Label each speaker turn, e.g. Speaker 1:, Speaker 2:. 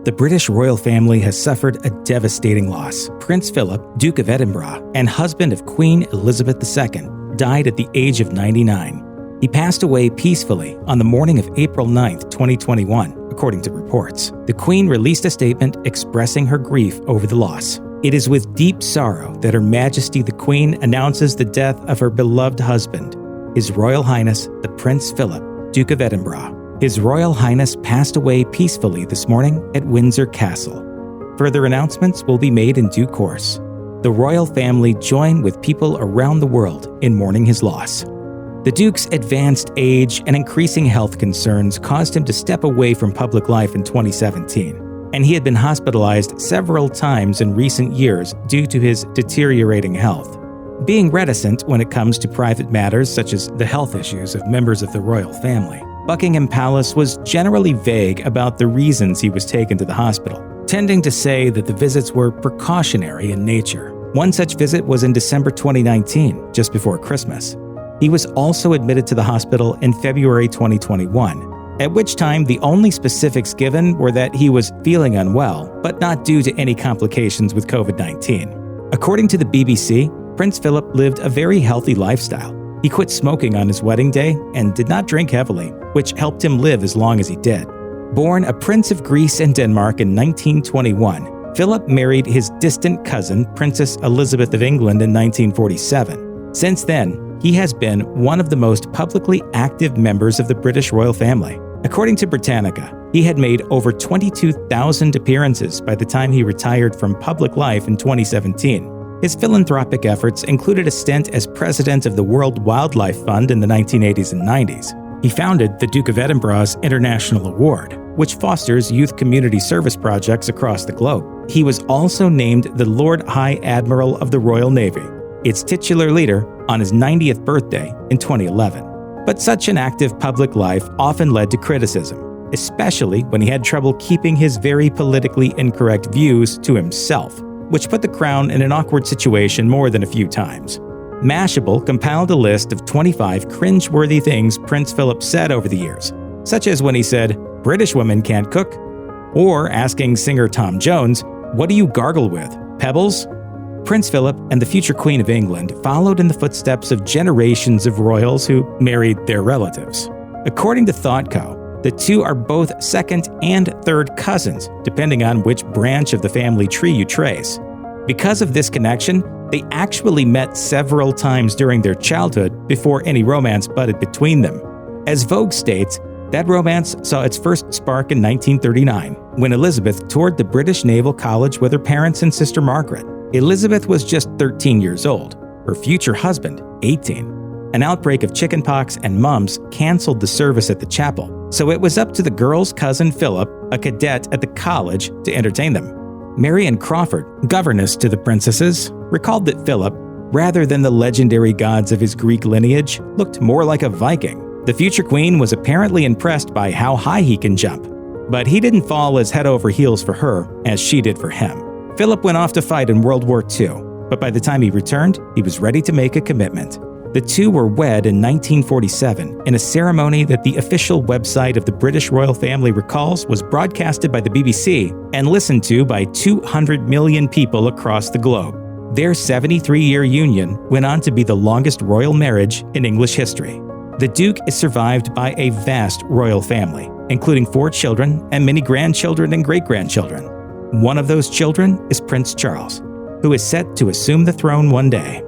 Speaker 1: The British royal family has suffered a devastating loss. Prince Philip, Duke of Edinburgh, and husband of Queen Elizabeth II, died at the age of 99. He passed away peacefully on the morning of April 9, 2021, according to reports. The Queen released a statement expressing her grief over the loss. It is with deep sorrow that Her Majesty the Queen announces the death of her beloved husband, His Royal Highness the Prince Philip, Duke of Edinburgh. His Royal Highness passed away peacefully this morning at Windsor Castle. Further announcements will be made in due course. The royal family join with people around the world in mourning his loss. The Duke's advanced age and increasing health concerns caused him to step away from public life in 2017, and he had been hospitalized several times in recent years due to his deteriorating health. Being reticent when it comes to private matters such as the health issues of members of the royal family, Buckingham Palace was generally vague about the reasons he was taken to the hospital, tending to say that the visits were precautionary in nature. One such visit was in December 2019, just before Christmas. He was also admitted to the hospital in February 2021, at which time the only specifics given were that he was feeling unwell, but not due to any complications with COVID-19. According to the BBC, Prince Philip lived a very healthy lifestyle. He quit smoking on his wedding day and did not drink heavily, which helped him live as long as he did. Born a Prince of Greece and Denmark in 1921, Philip married his distant cousin, Princess Elizabeth of England, in 1947. Since then, he has been one of the most publicly active members of the British royal family. According to Britannica, he had made over 22,000 appearances by the time he retired from public life in 2017. His philanthropic efforts included a stint as president of the World Wildlife Fund in the 1980s and 90s. He founded the Duke of Edinburgh's International Award, which fosters youth community service projects across the globe. He was also named the Lord High Admiral of the Royal Navy, its titular leader, on his 90th birthday in 2011. But such an active public life often led to criticism, especially when he had trouble keeping his very politically incorrect views to himself, which put the crown in an awkward situation more than a few times. Mashable compiled a list of 25 cringe-worthy things Prince Philip said over the years, such as when he said, "British women can't cook," or asking singer Tom Jones, "What do you gargle with, pebbles?" Prince Philip and the future Queen of England followed in the footsteps of generations of royals who married their relatives. According to ThoughtCo, the two are both second and third cousins, depending on which branch of the family tree you trace. Because of this connection, they actually met several times during their childhood before any romance budded between them. As Vogue states, that romance saw its first spark in 1939, when Elizabeth toured the British Naval College with her parents and sister Margaret. Elizabeth was just 13 years old, her future husband, 18. An outbreak of chickenpox and mumps canceled the service at the chapel, so it was up to the girls' cousin Philip, a cadet at the college, to entertain them. Marian Crawford, governess to the princesses, recalled that Philip, rather than the legendary gods of his Greek lineage, looked more like a Viking. The future queen was apparently impressed by how high he can jump, but he didn't fall as head over heels for her as she did for him. Philip went off to fight in World War II, but by the time he returned, he was ready to make a commitment. The two were wed in 1947 in a ceremony that the official website of the British royal family recalls was broadcasted by the BBC and listened to by 200 million people across the globe. Their 73-year union went on to be the longest royal marriage in English history. The Duke is survived by a vast royal family, including 4 children and many grandchildren and great-grandchildren. One of those children is Prince Charles, who is set to assume the throne one day.